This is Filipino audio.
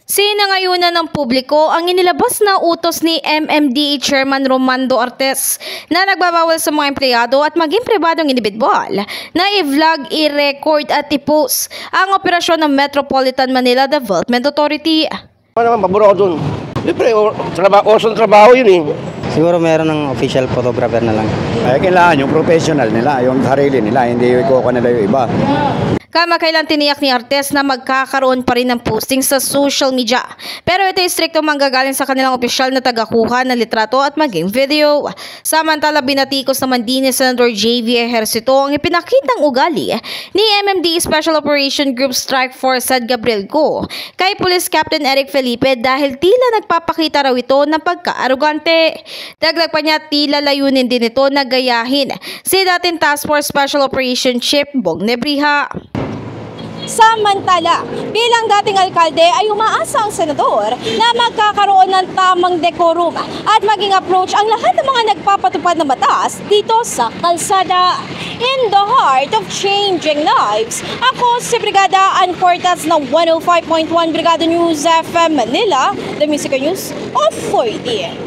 Sinangayunan ng publiko ang inilabas na utos ni MMDA Chairman Romando Artes na nagbabawal sa mga empleyado at maging pribadong indibidwal na i-vlog, i-record at i-post ang operasyon ng Metropolitan Manila Development Authority. Ano naman, pabor ako dun. Siyempre, oras ng trabaho yun eh. Siguro meron ng official photographer na lang. Ay, kailangan yung professional nila, yung sarili nila, hindi ikuha nila yung iba. Kamakailan tiniyak ni Artes na magkakaroon pa rin ng posting sa social media. Pero ito ay stricto manggagaling sa kanilang opisyal na tagakuha ng litrato at maging video. Samantala, binatikos naman din ni Senator J.V. Ejercito ang ipinakitang ugali ni MMDA Special Operation Group Strike Force Head Gabriel Go kay Police Captain Eric Felipe dahil tila nagpapakita raw ito ng pagka-arugante. Dagdag pa niya, tila layunin din ito na gayahin si dating Task Force Special Operation Chief Bong Nebriha. Samantala, bilang dating alkalde ay umaasa ang senador na magkakaroon ng tamang decorum at maging approach ang lahat ng mga nagpapatupad ng batas dito sa kalsada. In the heart of changing lives, ako si Brigada Ann Cortez ng 105.1 Brigada News FM Manila, the Music News of 40.